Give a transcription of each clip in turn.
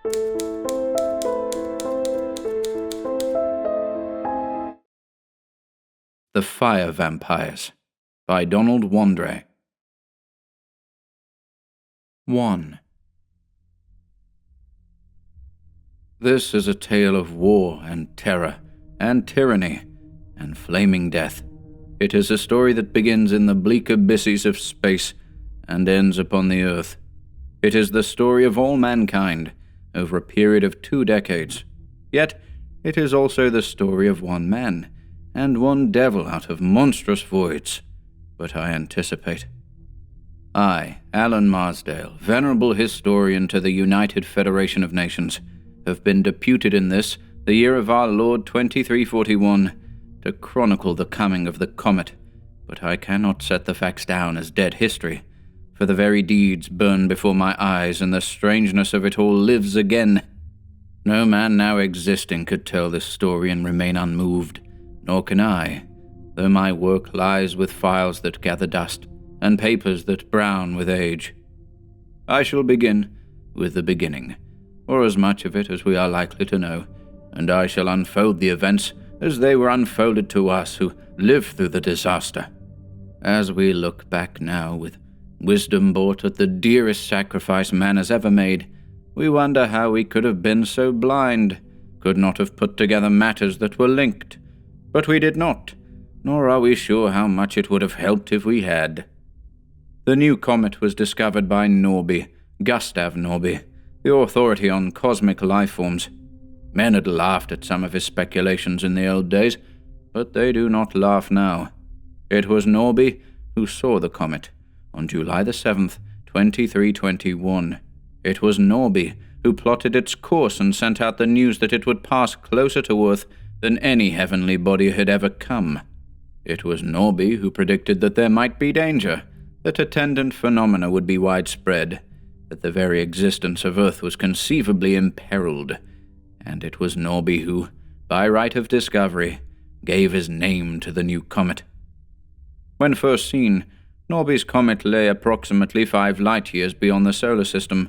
The Fire Vampires by Donald Wandrei. 1. This is a tale of war and terror and tyranny and flaming death. It is a story that begins in the bleak abysses of space and ends upon the earth. It is the story of all mankind over a period of 2 decades. Yet, it is also the story of one man and one devil out of monstrous voids. But I anticipate. I, Alan Marsdale, venerable historian to the United Federation of Nations, have been deputed in this, the year of our Lord 2341, to chronicle the coming of the comet, but I cannot set the facts down as dead history, for the very deeds burn before my eyes and the strangeness of it all lives again. No man now existing could tell this story and remain unmoved, nor can I, though my work lies with files that gather dust and papers that brown with age. I shall begin with the beginning, or as much of it as we are likely to know, and I shall unfold the events as they were unfolded to us who lived through the disaster. As we look back now with wisdom bought at the dearest sacrifice man has ever made, we wonder how we could have been so blind, could not have put together matters that were linked. But we did not, nor are we sure how much it would have helped if we had. The new comet was discovered by Norby, Gustav Norby, the authority on cosmic life forms. Men had laughed at some of his speculations in the old days, but they do not laugh now. It was Norby who saw the comet on July the 7th, 2321. It was Norby who plotted its course and sent out the news that it would pass closer to Earth than any heavenly body had ever come. It was Norby who predicted that there might be danger, that attendant phenomena would be widespread, that the very existence of Earth was conceivably imperiled, and it was Norby who, by right of discovery, gave his name to the new comet. When first seen, Norby's comet lay approximately 5 light-years beyond the solar system.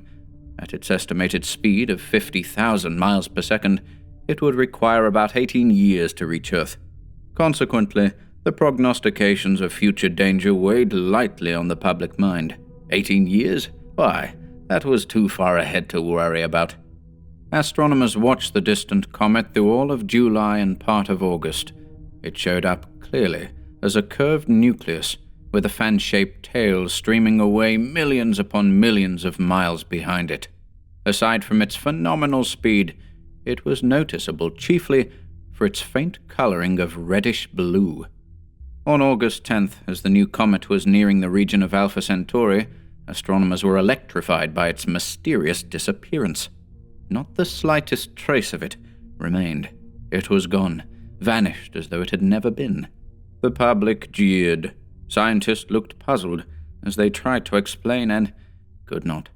At its estimated speed of 50,000 miles per second, it would require about 18 years to reach Earth. Consequently, the prognostications of future danger weighed lightly on the public mind. 18 years? Why, that was too far ahead to worry about. Astronomers watched the distant comet through all of July and part of August. It showed up clearly as a curved nucleus with a fan-shaped tail streaming away millions upon millions of miles behind it. Aside from its phenomenal speed, it was noticeable chiefly for its faint coloring of reddish blue. On August 10th, as the new comet was nearing the region of Alpha Centauri, astronomers were electrified by its mysterious disappearance. Not the slightest trace of it remained. It was gone, vanished as though it had never been. The public jeered. Scientists looked puzzled as they tried to explain and could not.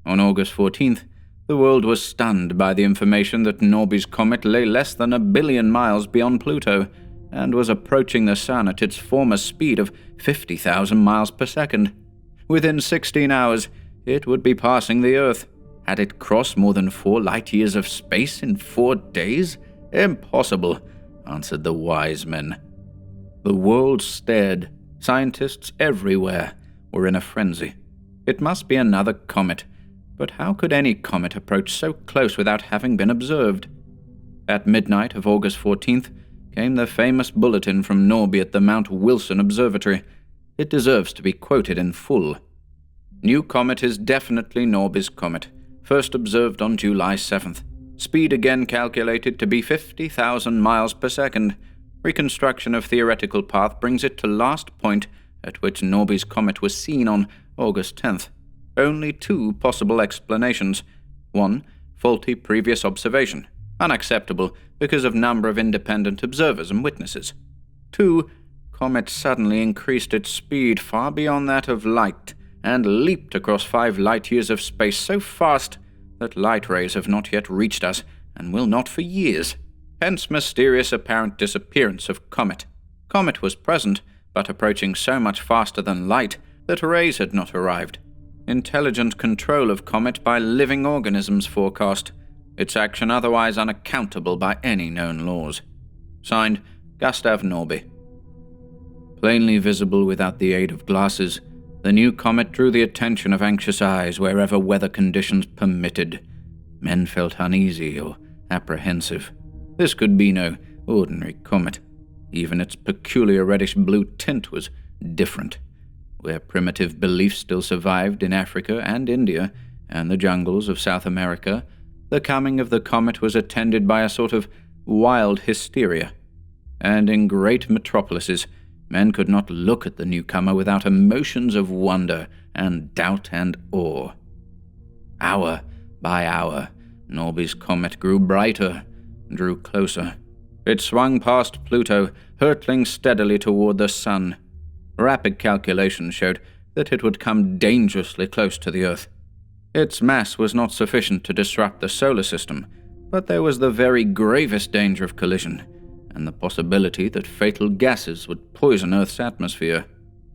On August 14th, the world was stunned by the information that Norby's comet lay less than 1 billion miles beyond Pluto and was approaching the Sun at its former speed of 50,000 miles per second. Within 16 hours, it would be passing the Earth. Had it crossed more than 4 light-years of space in 4 days? Impossible, answered the wise men. The world stared. Scientists everywhere were in a frenzy. It must be another comet, but how could any comet approach so close without having been observed? At midnight of August 14th came the famous bulletin from Norby at the Mount Wilson Observatory. It deserves to be quoted in full. New comet is definitely Norby's comet, first observed on July 7th. Speed again calculated to be 50,000 miles per second. Reconstruction of theoretical path brings it to last point at which Norby's comet was seen on August 10th. Only 2 possible explanations. 1, faulty previous observation. Unacceptable because of number of independent observers and witnesses. 2, comet suddenly increased its speed far beyond that of light and leaped across 5 light-years of space so fast that light rays have not yet reached us and will not for years. Hence mysterious apparent disappearance of comet. Comet was present, but approaching so much faster than light that rays had not arrived. intelligent control of comet by living organisms forecast, its action otherwise unaccountable by any known laws. Signed, Gustav Norby. Plainly visible without the aid of glasses, the new comet drew the attention of anxious eyes wherever weather conditions permitted. Men felt uneasy or apprehensive. This could be no ordinary comet. Even its peculiar reddish-blue tint was different. Where primitive beliefs still survived in Africa and India and the jungles of South America, the coming of the comet was attended by a sort of wild hysteria. And in great metropolises, men could not look at the newcomer without emotions of wonder and doubt and awe. Hour by hour, Norby's comet grew brighter, drew closer. It swung past Pluto, hurtling steadily toward the sun. Rapid calculations showed that it would come dangerously close to the Earth. Its mass was not sufficient to disrupt the solar system, but there was the very gravest danger of collision, and the possibility that fatal gases would poison Earth's atmosphere.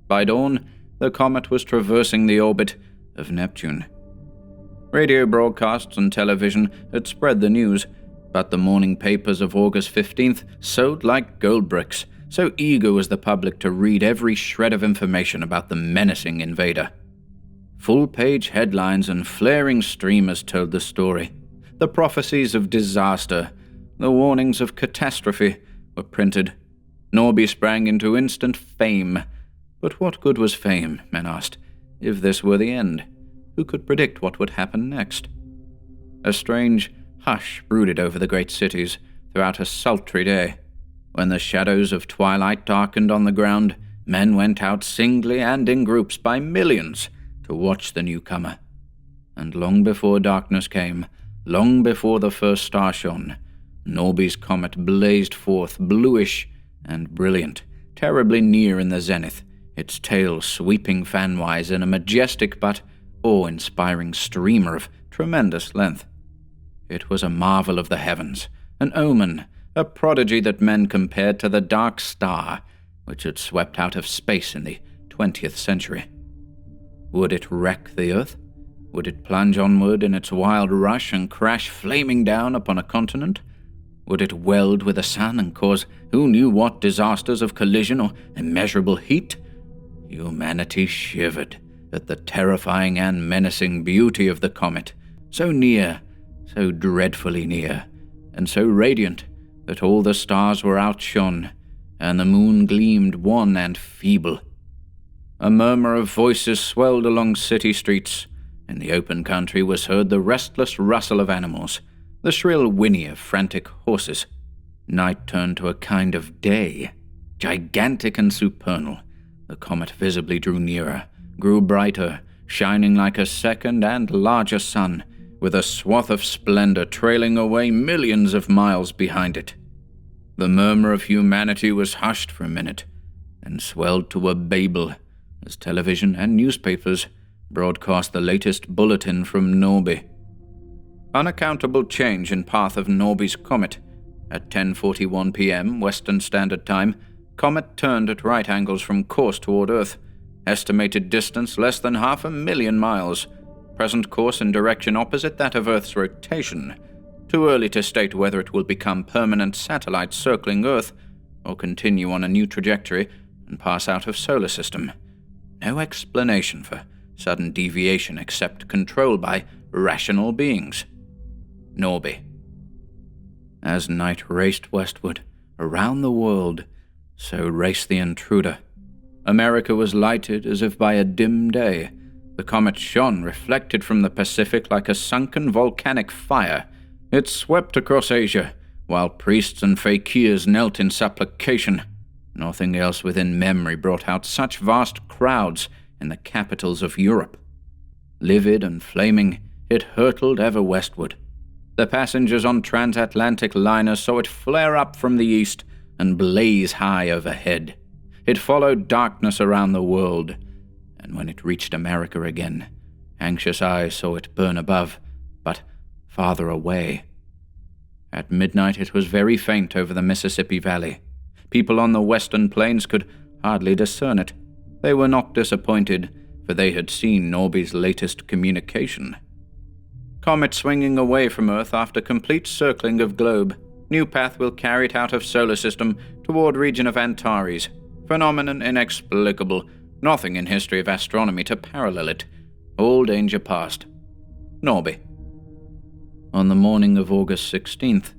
By dawn, the comet was traversing the orbit of Neptune. Radio broadcasts and television had spread the news, but the morning papers of August 15th sold like gold bricks, so eager was the public to read every shred of information about the menacing invader. Full-page headlines and flaring streamers told the story. The prophecies of disaster, the warnings of catastrophe were printed. Norby sprang into instant fame. But what good was fame, men asked, if this were the end? Who could predict what would happen next? A strange hush brooded over the great cities throughout a sultry day. When the shadows of twilight darkened on the ground, men went out singly and in groups by millions to watch the newcomer. And long before darkness came, long before the first star shone, Norby's comet blazed forth bluish and brilliant, terribly near in the zenith, its tail sweeping fanwise in a majestic but awe-inspiring streamer of tremendous length. It was a marvel of the heavens, an omen, a prodigy that men compared to the dark star which had swept out of space in the 20th century. Would it wreck the Earth? Would it plunge onward in its wild rush and crash flaming down upon a continent? Would it weld with the sun and cause who knew what disasters of collision or immeasurable heat? Humanity shivered at the terrifying and menacing beauty of the comet, so near, so dreadfully near, and so radiant that all the stars were outshone, and the moon gleamed wan and feeble. A murmur of voices swelled along city streets. In the open country was heard the restless rustle of animals, the shrill whinny of frantic horses. Night turned to a kind of day. Gigantic and supernal, the comet visibly drew nearer, grew brighter, shining like a second and larger sun, with a swath of splendor trailing away millions of miles behind it. The murmur of humanity was hushed for a minute, and swelled to a babel as television and newspapers broadcast the latest bulletin from Norby. Unaccountable change in path of Norby's comet. At 10:41 p.m. Western Standard Time, comet turned at right angles from course toward Earth. Estimated distance less than 500,000 miles. Present course in direction opposite that of Earth's rotation. Too early to state whether it will become permanent satellite circling Earth or continue on a new trajectory and pass out of solar system. No explanation for sudden deviation except control by rational beings. Norby. As night raced westward, around the world, so raced the intruder. America was lighted as if by a dim day. The comet shone, reflected from the Pacific like a sunken volcanic fire. It swept across Asia, while priests and fakirs knelt in supplication. Nothing else within memory brought out such vast crowds in the capitals of Europe. Livid and flaming, it hurtled ever westward. The passengers on transatlantic liners saw it flare up from the east and blaze high overhead. It followed darkness around the world, and when it reached America again, anxious eyes saw it burn above, but farther away. At midnight it was very faint over the Mississippi Valley. People on the western plains could hardly discern it. They were not disappointed, for they had seen Norby's latest communication. Comet swinging away from Earth after complete circling of globe. New path will carry it out of solar system toward region of Antares. Phenomenon inexplicable. Nothing in history of astronomy to parallel it. All danger past. Norby. On the morning of August 16th,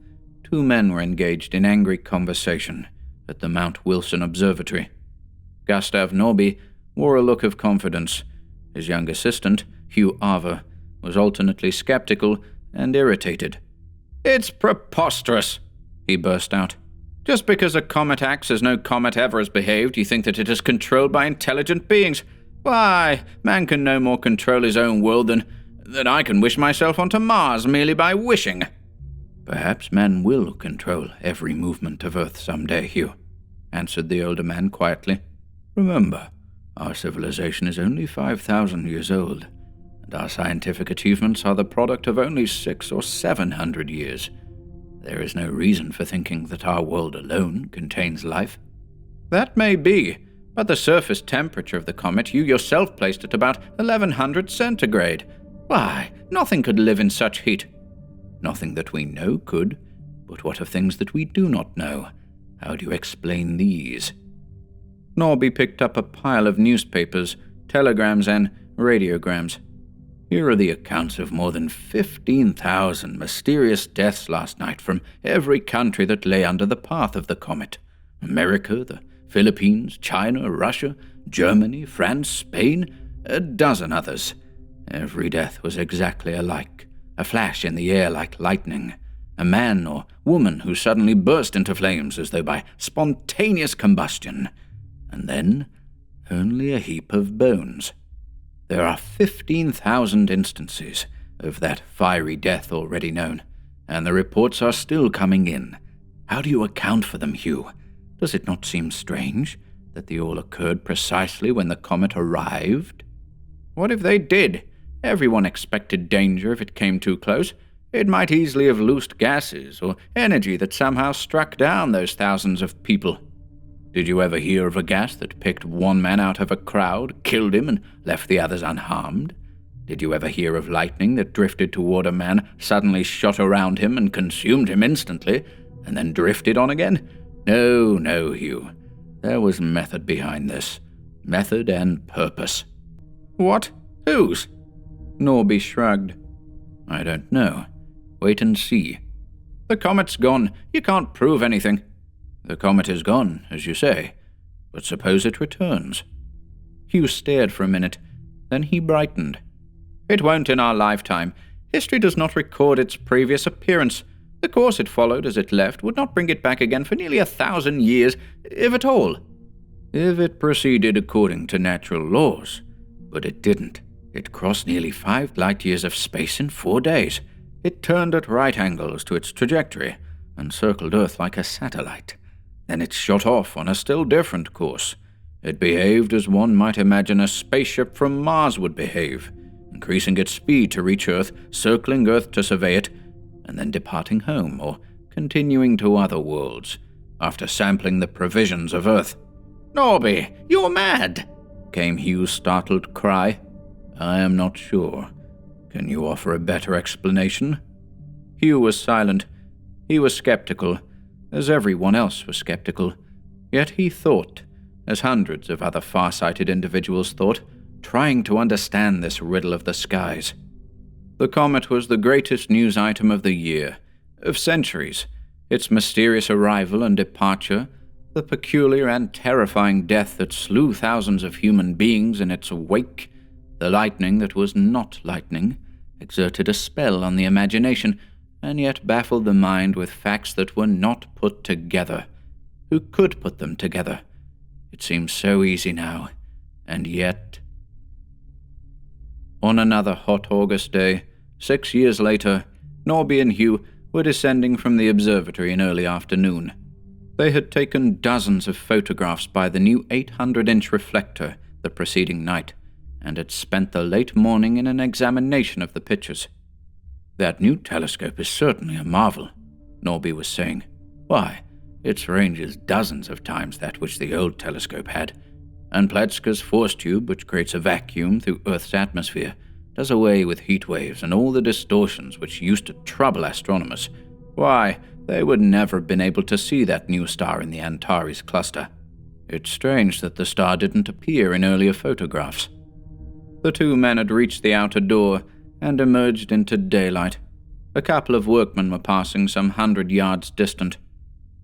two men were engaged in angry conversation at the Mount Wilson Observatory. Gustav Norby wore a look of confidence. His young assistant, Hugh Arver, was alternately skeptical and irritated. "It's preposterous," he burst out. "Just because a comet acts as no comet ever has behaved, you think that it is controlled by intelligent beings? Why, man can no more control his own world than I can wish myself onto Mars merely by wishing." "Perhaps man will control every movement of Earth someday, Hugh," answered the older man quietly. "Remember, our civilization is only 5,000 years old, and our scientific achievements are the product of only 600 or 700 years. There is no reason for thinking that our world alone contains life." "That may be, but the surface temperature of the comet you yourself placed at about 1100 centigrade. Why, nothing could live in such heat." "Nothing that we know could, but what of things that we do not know? How do you explain these?" Norby picked up a pile of newspapers, telegrams, and radiograms. "Here are the accounts of more than 15,000 mysterious deaths last night from every country that lay under the path of the comet. America, the Philippines, China, Russia, Germany, France, Spain, a dozen others. Every death was exactly alike, a flash in the air like lightning, a man or woman who suddenly burst into flames as though by spontaneous combustion, and then only a heap of bones. There are 15,000 instances of that fiery death already known, and the reports are still coming in. How do you account for them, Hugh? Does it not seem strange that they all occurred precisely when the comet arrived?" "What if they did? Everyone expected danger if it came too close. It might easily have loosed gases or energy that somehow struck down those thousands of people. Did you ever hear of a gas that picked one man out of a crowd, killed him, and left the others unharmed? Did you ever hear of lightning that drifted toward a man, suddenly shot around him and consumed him instantly, and then drifted on again? No, no, Hugh. There was method behind this. Method and purpose." "What? Whose?" Norby shrugged. "I don't know. Wait and see." "The comet's gone. You can't prove anything." "The comet is gone, as you say. But suppose it returns." Hugh stared for a minute. Then he brightened. "It won't in our lifetime. History does not record its previous appearance. The course it followed as it left would not bring it back again for nearly 1,000 years, if at all." "If it proceeded according to natural laws. But it didn't. It crossed nearly 5 light-years of space in 4 days. It turned at right angles to its trajectory and circled Earth like a satellite. Then it shot off on a still different course. It behaved as one might imagine a spaceship from Mars would behave, increasing its speed to reach Earth, circling Earth to survey it, and then departing home or continuing to other worlds, after sampling the provisions of Earth." "Norby, you're mad!" came Hugh's startled cry. "I am not sure. Can you offer a better explanation?" Hugh was silent. He was skeptical, as everyone else was skeptical. Yet he thought, as hundreds of other far-sighted individuals thought, trying to understand this riddle of the skies. The comet was the greatest news item of the year, of centuries. Its mysterious arrival and departure, the peculiar and terrifying death that slew thousands of human beings in its wake, the lightning that was not lightning, exerted a spell on the imagination, and yet baffled the mind with facts that were not put together. Who could put them together? It seems so easy now, and yet... On another hot August day, 6 years later, Norby and Hugh were descending from the observatory in early afternoon. They had taken dozens of photographs by the new 800-inch reflector the preceding night, and had spent the late morning in an examination of the pictures. "That new telescope is certainly a marvel," Norby was saying. "Why, its range is dozens of times that which the old telescope had. and Pletska's force tube, which creates a vacuum through Earth's atmosphere, does away with heat waves and all the distortions which used to trouble astronomers. Why, they would never have been able to see that new star in the Antares cluster. It's strange that the star didn't appear in earlier photographs. The two men had reached the outer door and emerged into daylight. A couple of workmen were passing some 100 yards distant.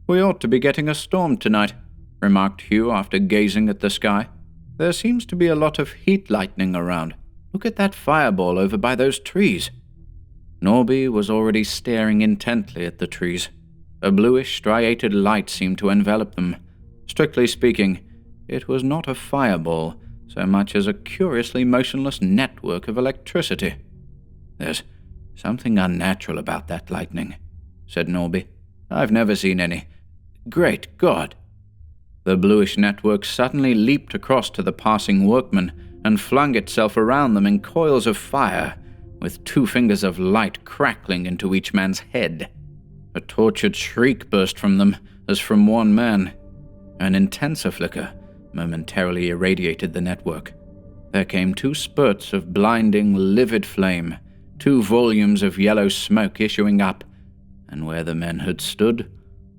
"We ought to be getting a storm tonight," remarked Hugh after gazing at the sky. "There seems to be a lot of heat lightning around. Look at that fireball over by those trees." Norby was already staring intently at the trees. A bluish, striated light seemed to envelop them. Strictly speaking, it was not a fireball so much as a curiously motionless network of electricity. "There's something unnatural about that lightning," said Norby. "I've never seen any. Great God!" The bluish network suddenly leaped across to the passing workmen and flung itself around them in coils of fire, with 2 fingers of light crackling into each man's head. A tortured shriek burst from them, as from one man. An intenser flicker momentarily irradiated the network. There came 2 spurts of blinding, livid flame, 2 volumes of yellow smoke issuing up, and where the men had stood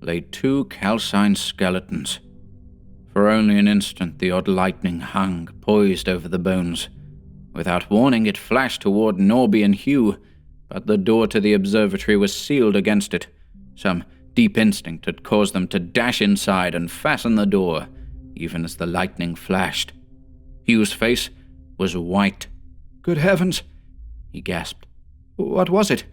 lay 2 calcined skeletons. For only an instant the odd lightning hung, poised over the bones. Without warning, it flashed toward Norby and Hugh, but the door to the observatory was sealed against it. Some deep instinct had caused them to dash inside and fasten the door, even as the lightning flashed. Hugh's face was white. "Good heavens!" he gasped. "What was it?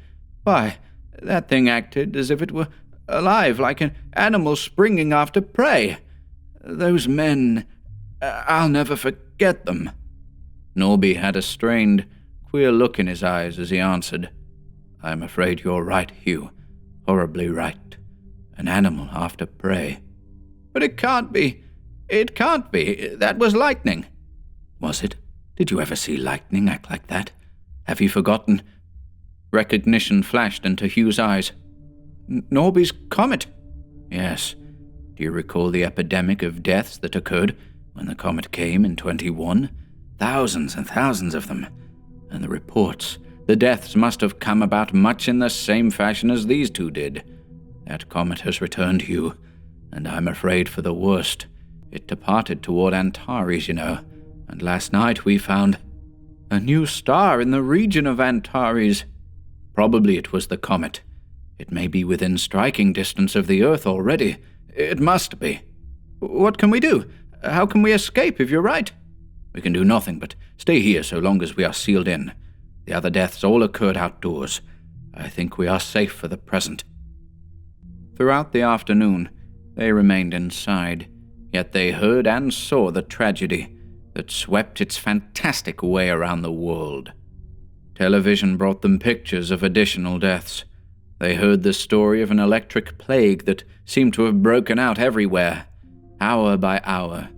Why, that thing acted as if it were alive, like an animal springing after prey. Those men, I'll never forget them." Norby had a strained, queer look in his eyes as he answered, "I'm afraid you're right, Hugh. Horribly right. An animal after prey." "But it can't be. It can't be. That was lightning." "Was it? Did you ever see lightning act like that? Have you forgotten?" Recognition flashed into Hugh's eyes. "Norby's comet." "Yes. Do you recall the epidemic of deaths that occurred when the comet came in 21? Thousands and thousands of them. And the reports, the deaths must have come about much in the same fashion as these 2 did. That comet has returned, Hugh, and I'm afraid for the worst. It departed toward Antares, you know, and last night we found a new star in the region of Antares. Probably it was the comet. It may be within striking distance of the Earth already. It must be. What can we do? How can we escape if you're right?" "We can do nothing but stay here so long as we are sealed in. The other deaths all occurred outdoors. I think we are safe for the present." Throughout the afternoon, they remained inside, yet they heard and saw the tragedy that swept its fantastic way around the world. Television brought them pictures of additional deaths. They heard the story of an electric plague that seemed to have broken out everywhere. Hour by hour,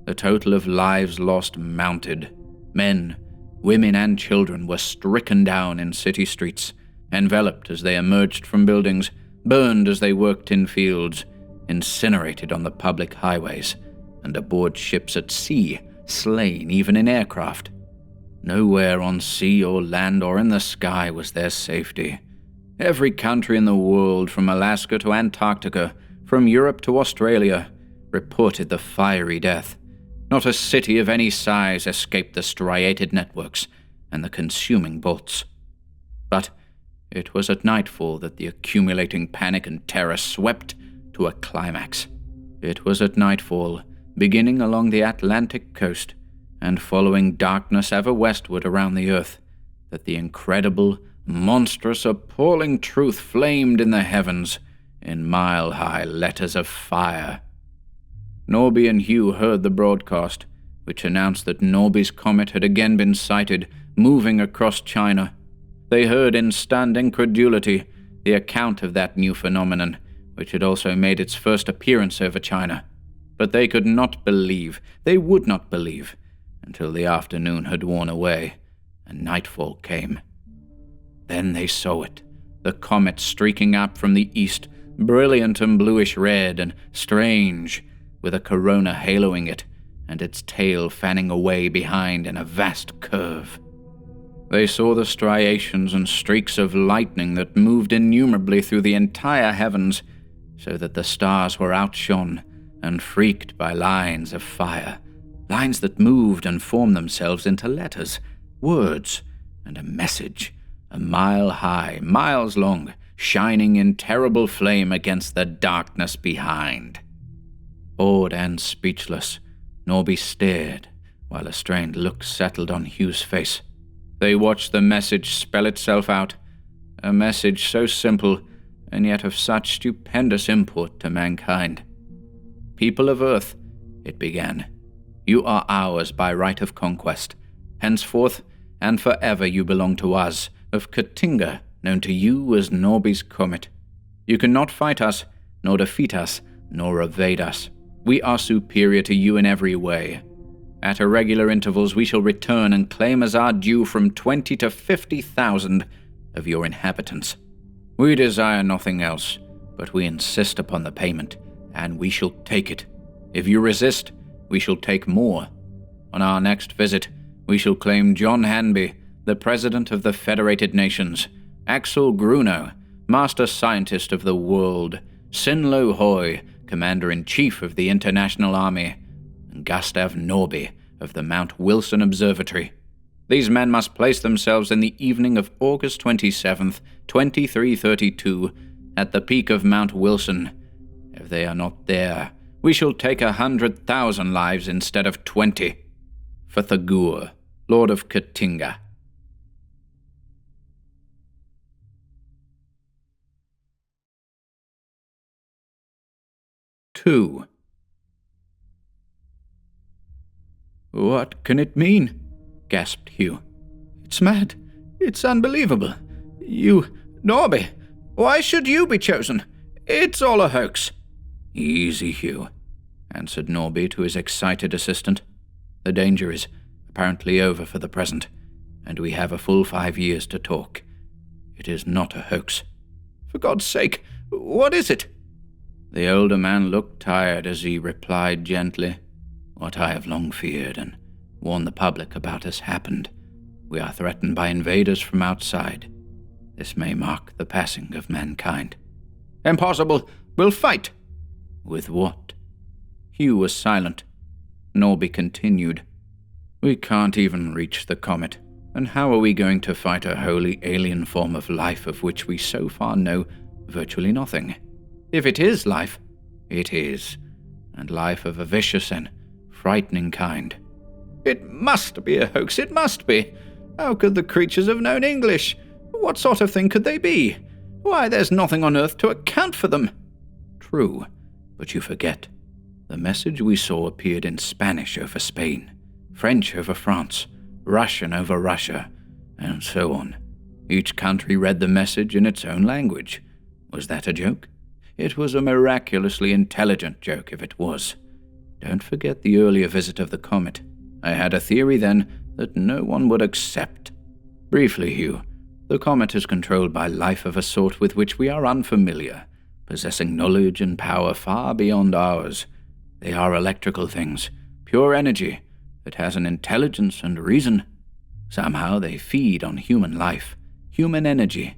the total of lives lost mounted. Men, women, and children were stricken down in city streets, enveloped as they emerged from buildings, burned as they worked in fields, incinerated on the public highways, and aboard ships at sea, slain even in aircraft. Nowhere on sea or land or in the sky was there safety. Every country in the world, from Alaska to Antarctica, from Europe to Australia, reported the fiery death. Not a city of any size escaped the striated networks and the consuming bolts. But it was at nightfall that the accumulating panic and terror swept to a climax. It was at nightfall, beginning along the Atlantic coast and following darkness ever westward around the Earth, that the incredible, monstrous, appalling truth flamed in the heavens in mile-high letters of fire. Norby and Hugh heard the broadcast, which announced that Norby's comet had again been sighted, moving across China. They heard in stunned incredulity the account of that new phenomenon, which had also made its first appearance over China. But they could not believe, they would not believe, until the afternoon had worn away and nightfall came. Then they saw it, the comet streaking up from the east, brilliant and bluish red and strange, with a corona haloing it, and its tail fanning away behind in a vast curve. They saw the striations and streaks of lightning that moved innumerably through the entire heavens, so that the stars were outshone and freaked by lines of fire, lines that moved and formed themselves into letters, words, and a message, a mile high, miles long, shining in terrible flame against the darkness behind. Awed and speechless, Norby stared while a strained look settled on Hugh's face. They watched the message spell itself out, a message so simple and yet of such stupendous import to mankind. "People of Earth," it began, "you are ours by right of conquest. Henceforth and forever you belong to us, of Katinga, known to you as Norby's Comet. You cannot fight us, nor defeat us, nor evade us. We are superior to you in every way. At irregular intervals we shall return and claim as our due from 20 to 50,000 of your inhabitants. We desire nothing else, but we insist upon the payment, and we shall take it. If you resist, we shall take more. On our next visit, we shall claim John Hanby, the President of the Federated Nations, Axel Gruno, Master Scientist of the World, Sinlo Hoy, Commander-in-Chief of the International Army, and Gustav Norby of the Mount Wilson Observatory. These men must place themselves in the evening of August 27th, 2332, at the peak of Mount Wilson. If they are not there, we shall take 100,000 lives instead of 20. For Thagur, Lord of Katinga." "2. "What can it mean?" gasped Hugh. "It's mad. It's unbelievable. Norby, why should you be chosen? It's all a hoax." "Easy, Hugh," answered Norby to his excited assistant. "The danger is apparently over for the present, and we have a full 5 years to talk. It is not a hoax." "For God's sake, what is it?" The older man looked tired as he replied gently, "What I have long feared and warned the public about has happened. We are threatened by invaders from outside. This may mark the passing of mankind." "Impossible! We'll fight!" "With what?" Hugh was silent. Norby continued, "We can't even reach the comet, and how are we going to fight a wholly alien form of life of which we so far know virtually nothing? If it is life, it is, and life of a vicious and frightening kind." "It must be a hoax, it must be. How could the creatures have known English? What sort of thing could they be? Why, there's nothing on Earth to account for them." "True, but you forget. The message we saw appeared in Spanish over Spain, French over France, Russian over Russia, and so on. Each country read the message in its own language. Was that a joke? It was a miraculously intelligent joke if it was. Don't forget the earlier visit of the comet. I had a theory then that no one would accept. Briefly, Hugh, the comet is controlled by life of a sort with which we are unfamiliar, possessing knowledge and power far beyond ours. They are electrical things, pure energy, that has an intelligence and reason. Somehow they feed on human life, human energy.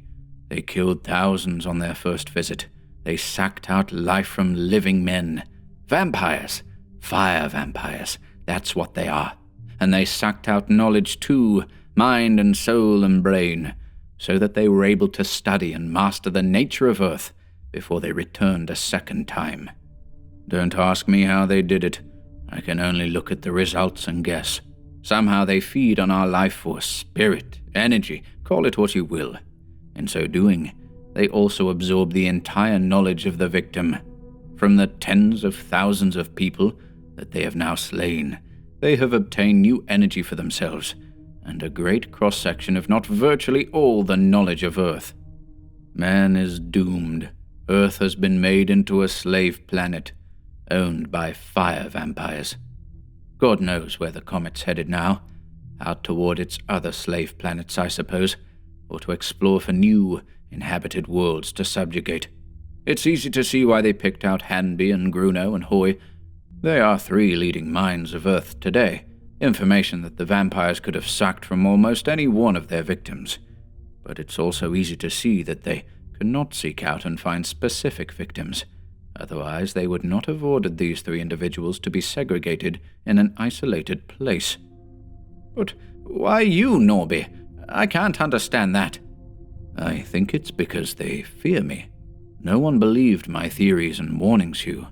They killed thousands on their first visit. They sucked out life from living men. Vampires. Fire vampires. That's what they are. And they sucked out knowledge too, mind and soul and brain, so that they were able to study and master the nature of Earth before they returned a second time. Don't ask me how they did it. I can only look at the results and guess. Somehow they feed on our life force, spirit, energy, call it what you will. In so doing, they also absorb the entire knowledge of the victim. From the tens of thousands of people that they have now slain, they have obtained new energy for themselves, and a great cross-section, if not virtually all, the knowledge of Earth. Man is doomed. Earth has been made into a slave planet, owned by fire vampires. God knows where the comet's headed now, out toward its other slave planets, I suppose, or to explore for new, inhabited worlds to subjugate. It's easy to see why they picked out Hanby and Gruno and Hoy. They are 3 leading minds of Earth today, information that the vampires could have sucked from almost any one of their victims. But it's also easy to see that they could not seek out and find specific victims. Otherwise, they would not have ordered these 3 individuals to be segregated in an isolated place. But why you, Norby? I can't understand that. I think it's because they fear me. No one believed my theories and warnings, Hugh,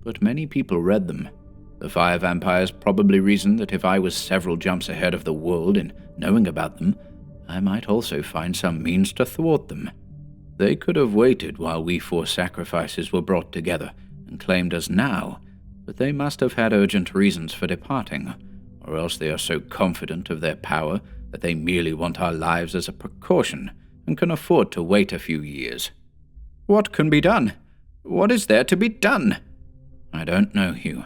but many people read them. The fire vampires probably reasoned that if I was several jumps ahead of the world in knowing about them, I might also find some means to thwart them. They could have waited while we 4 sacrifices were brought together and claimed us now, but they must have had urgent reasons for departing, or else they are so confident of their power that they merely want our lives as a precaution and can afford to wait a few years. What can be done? What is there to be done? I don't know, Hugh,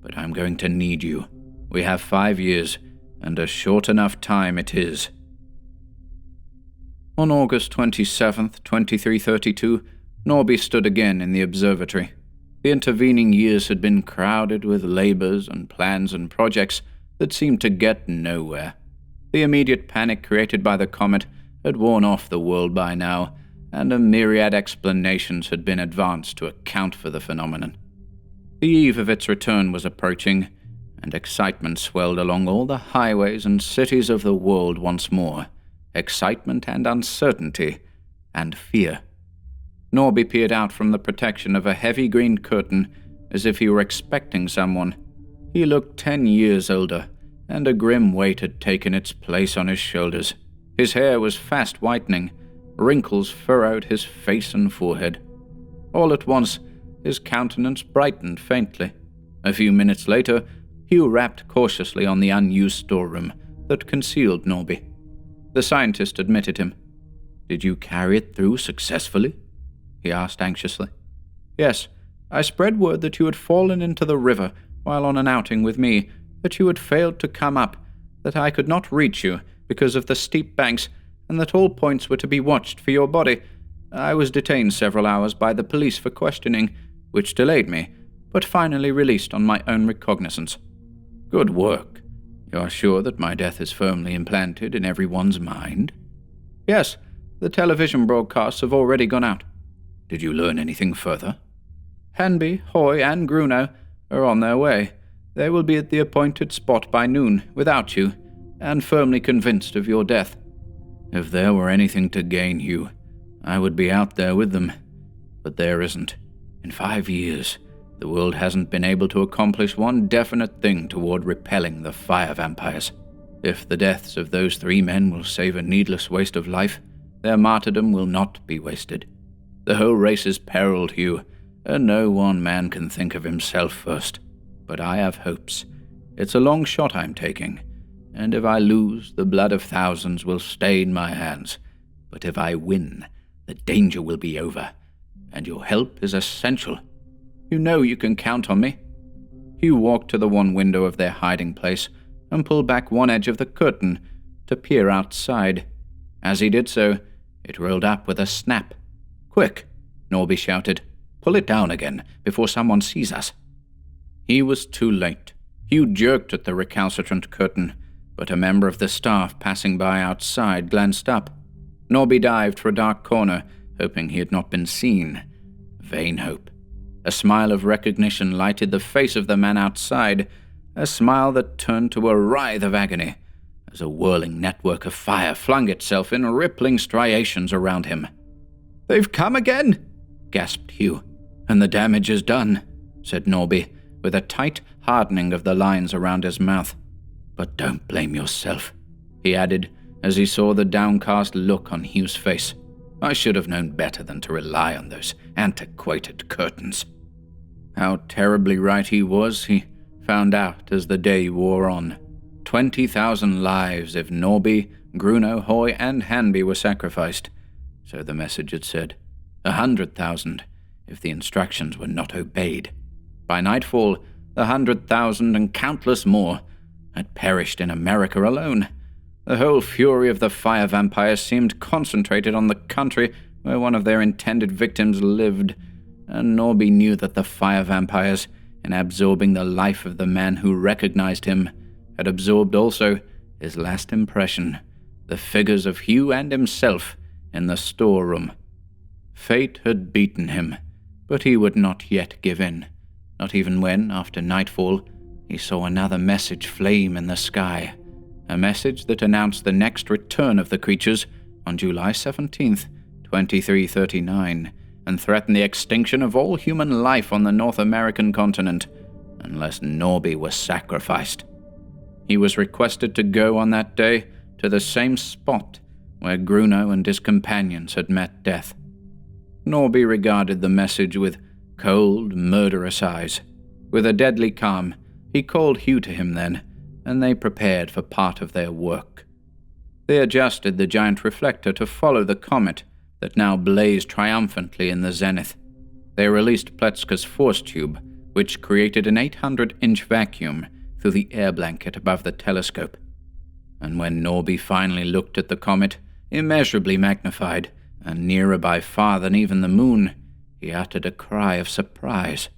but I'm going to need you. We have 5 years, and a short enough time it is. On August 27th, 2332, Norby stood again in the observatory. The intervening years had been crowded with labors and plans and projects that seemed to get nowhere. The immediate panic created by the comet had worn off the world by now, and a myriad explanations had been advanced to account for the phenomenon. The eve of its return was approaching, and excitement swelled along all the highways and cities of the world once more. Excitement and uncertainty, and fear. Norby peered out from the protection of a heavy green curtain as if he were expecting someone. He looked 10 years older, and a grim weight had taken its place on his shoulders. His hair was fast whitening. Wrinkles furrowed his face and forehead. All at once, his countenance brightened faintly. A few minutes later, Hugh rapped cautiously on the unused storeroom that concealed Norby. The scientist admitted him. "Did you carry it through successfully?" he asked anxiously. "Yes, I spread word that you had fallen into the river while on an outing with me, that you had failed to come up, that I could not reach you because of the steep banks, and that all points were to be watched for your body. I was detained several hours by the police for questioning, which delayed me, but finally released on my own recognizance." "Good work. You are sure that my death is firmly implanted in everyone's mind?" "Yes, the television broadcasts have already gone out." "Did you learn anything further?" "Hanby, Hoy, and Grunow are on their way. They will be at the appointed spot by noon, without you, and firmly convinced of your death." "If there were anything to gain, Hugh, I would be out there with them. But there isn't. In 5 years, the world hasn't been able to accomplish one definite thing toward repelling the fire vampires. If the deaths of those 3 men will save a needless waste of life, their martyrdom will not be wasted. The whole race is periled, Hugh, and no one man can think of himself first. But I have hopes. It's a long shot I'm taking, and if I lose, the blood of thousands will stain my hands. But if I win, the danger will be over, and your help is essential. You know you can count on me." Hugh walked to the one window of their hiding place and pulled back one edge of the curtain to peer outside. As he did so, it rolled up with a snap. "Quick!" Norby shouted. "Pull it down again before someone sees us." He was too late. Hugh jerked at the recalcitrant curtain, but a member of the staff passing by outside glanced up. Norby dived for a dark corner, hoping he had not been seen. Vain hope. A smile of recognition lighted the face of the man outside, a smile that turned to a writhe of agony, as a whirling network of fire flung itself in rippling striations around him. "They've come again!" gasped Hugh. "And the damage is done," said Norby, with a tight hardening of the lines around his mouth. "But don't blame yourself," he added, as he saw the downcast look on Hugh's face. "I should have known better than to rely on those antiquated curtains." How terribly right he was, he found out as the day wore on. 20,000 lives if Norby, Grunow, Hoy, and Hanby were sacrificed, so the message had said. 100,000 if the instructions were not obeyed. By nightfall, 100,000 and countless more had perished in America alone. The whole fury of the fire vampires seemed concentrated on the country where one of their intended victims lived, and Norby knew that the fire vampires, in absorbing the life of the man who recognized him, had absorbed also his last impression, the figures of Hugh and himself in the storeroom. Fate had beaten him, but he would not yet give in, not even when, after nightfall, he saw another message flame in the sky, a message that announced the next return of the creatures on July 17th, 2339, and threatened the extinction of all human life on the North American continent, unless Norby was sacrificed. He was requested to go on that day to the same spot where Gruno and his companions had met death. Norby regarded the message with cold, murderous eyes. With a deadly calm, he called Hugh to him then, and they prepared for part of their work. They adjusted the giant reflector to follow the comet that now blazed triumphantly in the zenith. They released Pletska's force tube, which created an 800-inch vacuum through the air blanket above the telescope. And when Norby finally looked at the comet, immeasurably magnified, and nearer by far than even the moon, he uttered a cry of surprise.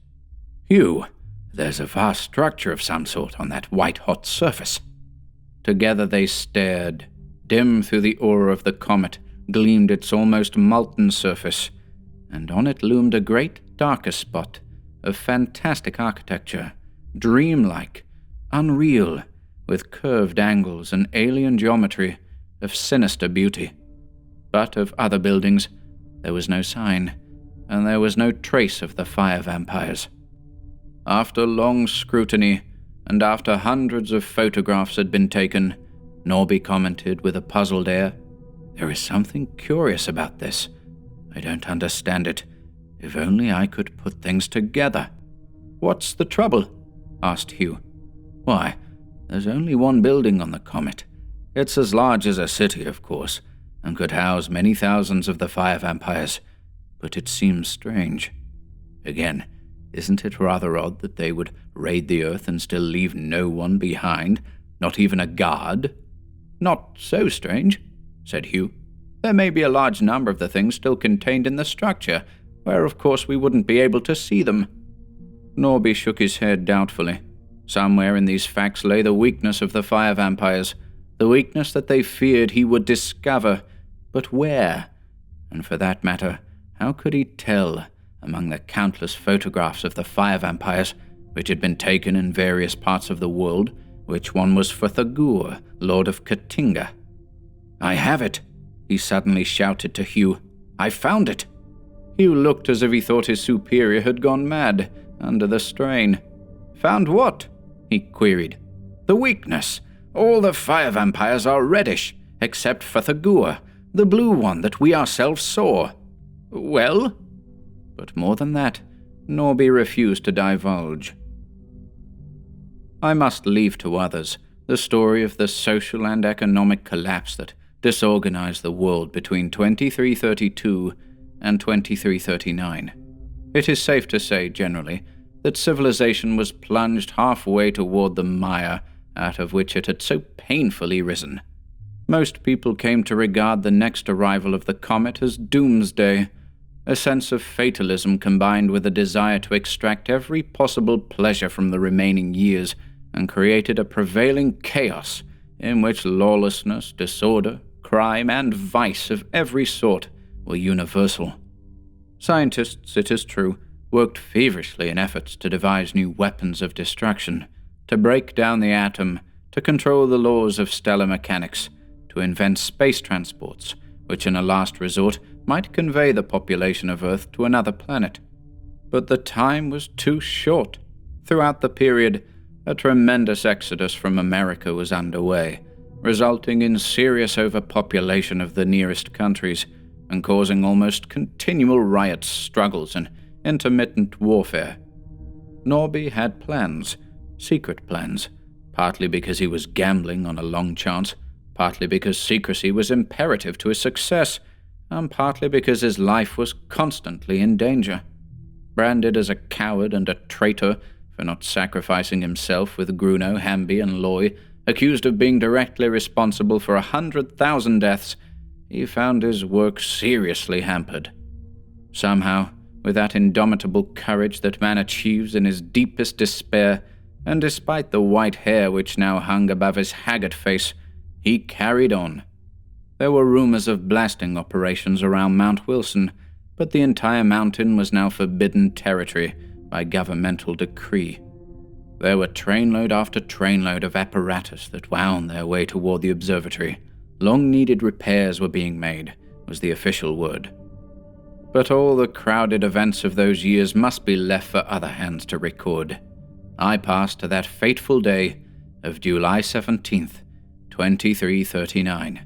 "Hugh, there's a vast structure of some sort on that white-hot surface." Together they stared. Dim through the aura of the comet gleamed its almost molten surface, and on it loomed a great darker spot of fantastic architecture, dreamlike, unreal, with curved angles and alien geometry of sinister beauty. But of other buildings there was no sign, and there was no trace of the fire vampires. After long scrutiny, and after hundreds of photographs had been taken, Norby commented with a puzzled air, "There is something curious about this. I don't understand it. If only I could put things together." "What's the trouble?" asked Hugh. "Why, there's only one building on the comet. It's as large as a city, of course, and could house many thousands of the fire vampires, but it seems strange. Again, isn't it rather odd that they would raid the Earth and still leave no one behind, not even a guard?" "Not so strange," said Hugh. "There may be a large number of the things still contained in the structure, where of course we wouldn't be able to see them." Norby shook his head doubtfully. Somewhere in these facts lay the weakness of the fire vampires, the weakness that they feared he would discover. But where? And for that matter, how could he tell, among the countless photographs of the fire vampires which had been taken in various parts of the world, which one was for Thagur, Lord of Katinga? "I have it!" he suddenly shouted to Hugh. "I found it!" Hugh looked as if he thought his superior had gone mad under the strain. "Found what?" he queried. "The weakness. All the fire vampires are reddish, except for Thagur, the blue one that we ourselves saw." "Well?" But more than that, Norby refused to divulge. I must leave to others the story of the social and economic collapse that disorganized the world between 2332 and 2339. It is safe to say, generally, that civilization was plunged halfway toward the mire out of which it had so painfully risen. Most people came to regard the next arrival of the comet as doomsday, a sense of fatalism combined with a desire to extract every possible pleasure from the remaining years, and created a prevailing chaos in which lawlessness, disorder, crime, and vice of every sort were universal. Scientists, it is true, worked feverishly in efforts to devise new weapons of destruction, to break down the atom, to control the laws of stellar mechanics, to invent space transports, which in a last resort might convey the population of Earth to another planet. But the time was too short. Throughout the period, a tremendous exodus from America was underway, resulting in serious overpopulation of the nearest countries, and causing almost continual riots, struggles, and intermittent warfare. Norby had plans, secret plans, partly because he was gambling on a long chance, partly because secrecy was imperative to his success, and partly because his life was constantly in danger. Branded as a coward and a traitor for not sacrificing himself with Gruno, Hamby, and Loy, accused of being directly responsible for 100,000 deaths, he found his work seriously hampered. Somehow, with that indomitable courage that man achieves in his deepest despair, and despite the white hair which now hung above his haggard face, he carried on. There were rumors of blasting operations around Mount Wilson, but the entire mountain was now forbidden territory by governmental decree. There were trainload after trainload of apparatus that wound their way toward the observatory. Long-needed repairs were being made, was the official word. But all the crowded events of those years must be left for other hands to record. I passed to that fateful day of July 17th, 2339.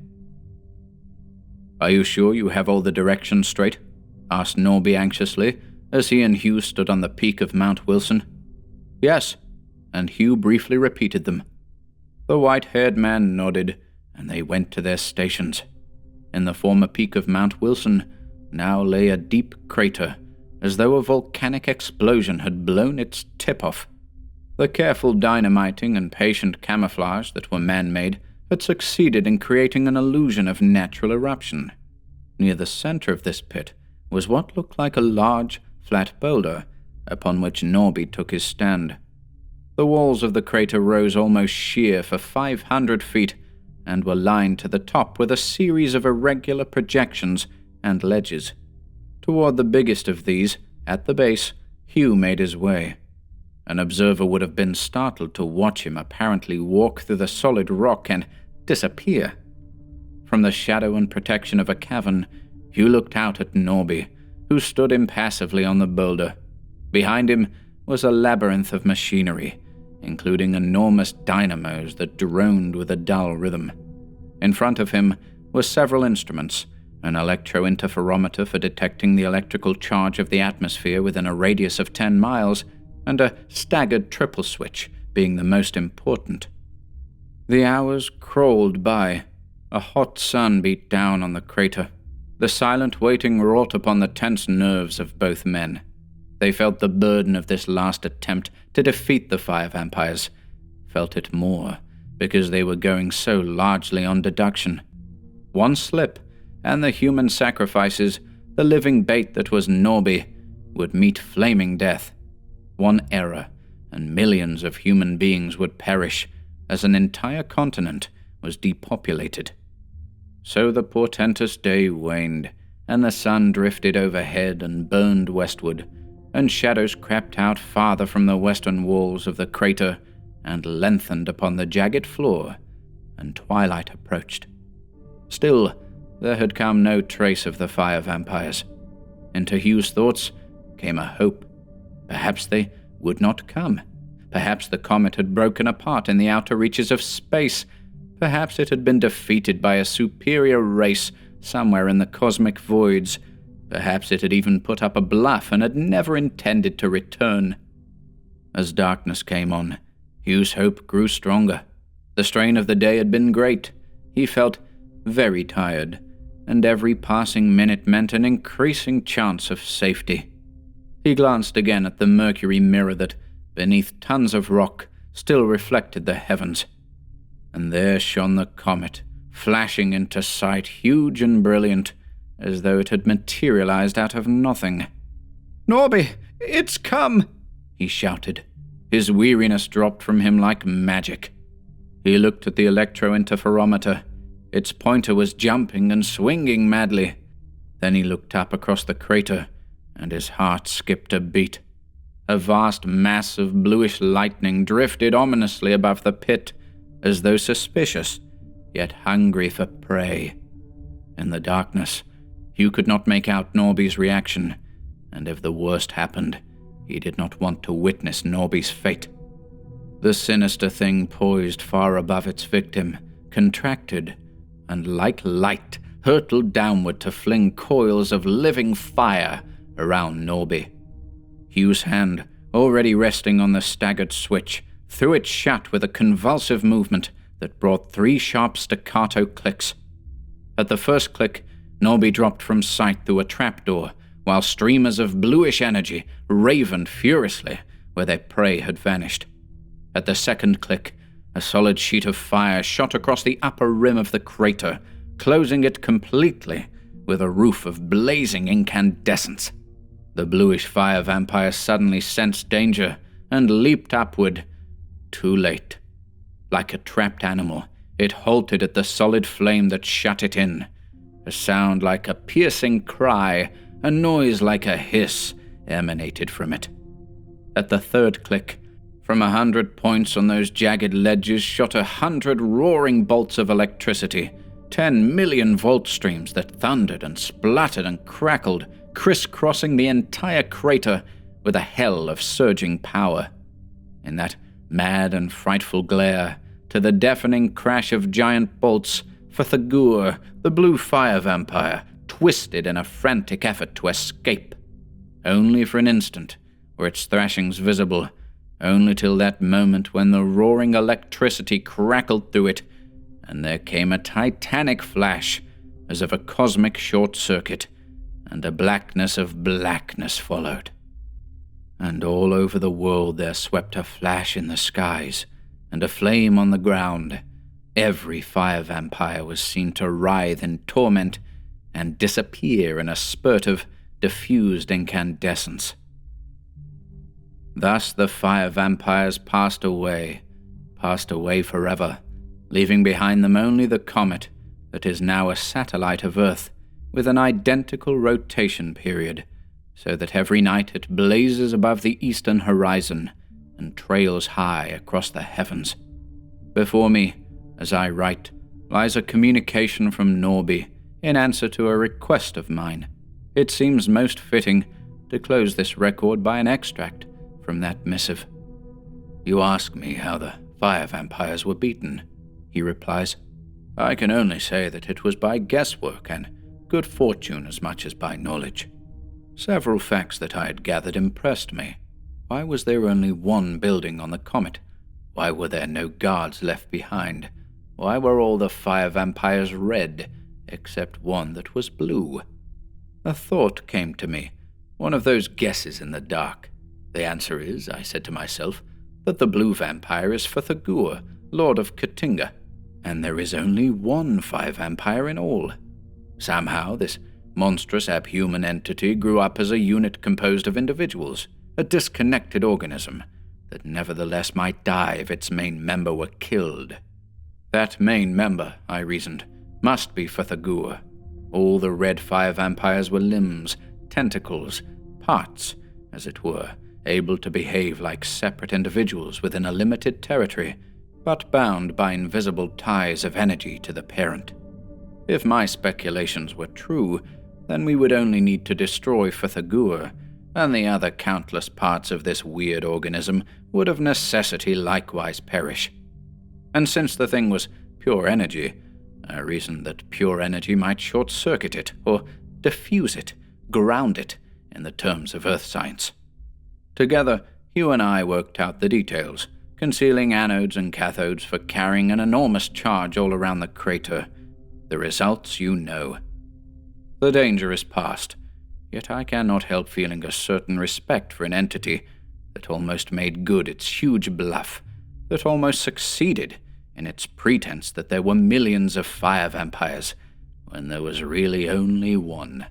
"Are you sure you have all the directions straight?" asked Norby anxiously, as he and Hugh stood on the peak of Mount Wilson. "Yes," and Hugh briefly repeated them. The white-haired man nodded, and they went to their stations. In the former peak of Mount Wilson now lay a deep crater, as though a volcanic explosion had blown its tip off. The careful dynamiting and patient camouflage that were man-made had succeeded in creating an illusion of natural eruption. Near the center of this pit was what looked like a large, flat boulder, upon which Norby took his stand. The walls of the crater rose almost sheer for 500 feet, and were lined to the top with a series of irregular projections and ledges. Toward the biggest of these, at the base, Hugh made his way. An observer would have been startled to watch him apparently walk through the solid rock and disappear. From the shadow and protection of a cavern, Hugh looked out at Norby, who stood impassively on the boulder. Behind him was a labyrinth of machinery, including enormous dynamos that droned with a dull rhythm. In front of him were several instruments, an electro-interferometer for detecting the electrical charge of the atmosphere within a radius of 10 miles, and a staggered triple switch being the most important. The hours crawled by. A hot sun beat down on the crater. The silent waiting wrought upon the tense nerves of both men. They felt the burden of this last attempt to defeat the fire vampires. Felt it more, because they were going so largely on deduction. One slip, and the human sacrifices, the living bait that was Norby, would meet flaming death. One error, and millions of human beings would perish, as an entire continent was depopulated. So the portentous day waned, and the sun drifted overhead and burned westward, and shadows crept out farther from the western walls of the crater and lengthened upon the jagged floor, and twilight approached. Still, there had come no trace of the fire vampires. Into Hugh's thoughts came a hope. Perhaps they would not come. Perhaps the comet had broken apart in the outer reaches of space. Perhaps it had been defeated by a superior race somewhere in the cosmic voids. Perhaps it had even put up a bluff and had never intended to return. As darkness came on, Hugh's hope grew stronger. The strain of the day had been great. He felt very tired, and every passing minute meant an increasing chance of safety. He glanced again at the mercury mirror that, beneath tons of rock, still reflected the heavens. And there shone the comet, flashing into sight, huge and brilliant, as though it had materialized out of nothing. "Norby, it's come!" he shouted. His weariness dropped from him like magic. He looked at the electro-interferometer. Its pointer was jumping and swinging madly. Then he looked up across the crater, and his heart skipped a beat. A vast mass of bluish lightning drifted ominously above the pit, as though suspicious, yet hungry for prey. In the darkness, Hugh could not make out Norby's reaction, and if the worst happened, he did not want to witness Norby's fate. The sinister thing poised far above its victim, contracted, and like light hurtled downward to fling coils of living fire around Norby. Hugh's hand, already resting on the staggered switch, threw it shut with a convulsive movement that brought 3 sharp staccato clicks. At the first click, Norby dropped from sight through a trapdoor, while streamers of bluish energy ravened furiously where their prey had vanished. At the second click, a solid sheet of fire shot across the upper rim of the crater, closing it completely with a roof of blazing incandescence. The bluish fire vampire suddenly sensed danger and leaped upward. Too late. Like a trapped animal, it halted at the solid flame that shut it in. A sound like a piercing cry, a noise like a hiss, emanated from it. At the third click, from 100 points on those jagged ledges shot 100 roaring bolts of electricity, 10 million volt streams that thundered and spluttered and crackled, crisscrossing the entire crater with a hell of surging power. In that mad and frightful glare, to the deafening crash of giant bolts, Fthagur, the blue fire vampire, twisted in a frantic effort to escape. Only for an instant were its thrashings visible, only till that moment when the roaring electricity crackled through it, and there came a titanic flash, as of a cosmic short-circuit, and a blackness of blackness followed. And all over the world there swept a flash in the skies, and a flame on the ground. Every fire vampire was seen to writhe in torment and disappear in a spurt of diffused incandescence. Thus the fire vampires passed away forever, leaving behind them only the comet that is now a satellite of Earth, with an identical rotation period, so that every night it blazes above the eastern horizon and trails high across the heavens. Before me, as I write, lies a communication from Norby in answer to a request of mine. It seems most fitting to close this record by an extract from that missive. "You ask me how the fire vampires were beaten," he replies. "I can only say that it was by guesswork and good fortune as much as by knowledge. Several facts that I had gathered impressed me. Why was there only one building on the comet? Why were there no guards left behind? Why were all the fire vampires red, except one that was blue? A thought came to me, one of those guesses in the dark. The answer is, I said to myself, that the blue vampire is Fthagur, Lord of Katinga, and there is only one fire vampire in all. Somehow this monstrous abhuman entity grew up as a unit composed of individuals, a disconnected organism that nevertheless might die if its main member were killed. That main member, I reasoned, must be Fthagur. All the red fire vampires were limbs, tentacles, parts, as it were, able to behave like separate individuals within a limited territory, but bound by invisible ties of energy to the parent. If my speculations were true, then we would only need to destroy Fthagur, and the other countless parts of this weird organism would of necessity likewise perish. And since the thing was pure energy, I reasoned that pure energy might short-circuit it, or diffuse it, ground it, in the terms of earth science. Together, Hugh and I worked out the details, concealing anodes and cathodes for carrying an enormous charge all around the crater. The results you know. The danger is past, yet I cannot help feeling a certain respect for an entity that almost made good its huge bluff, that almost succeeded in its pretense that there were millions of fire vampires, when there was really only one,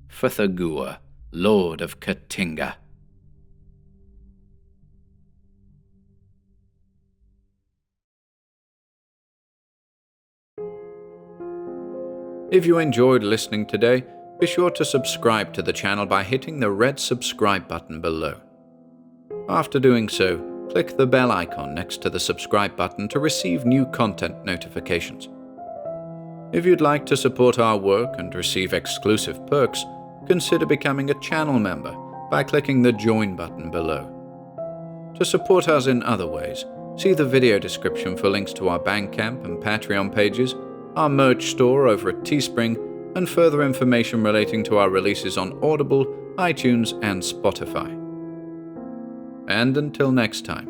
Fthagur, Lord of Katinga. If you enjoyed listening today, be sure to subscribe to the channel by hitting the red subscribe button below. After doing so, click the bell icon next to the subscribe button to receive new content notifications. If you'd like to support our work and receive exclusive perks, consider becoming a channel member by clicking the join button below. To support us in other ways, see the video description for links to our Bandcamp and Patreon pages, our merch store over at Teespring, and further information relating to our releases on Audible, iTunes, and Spotify. And until next time,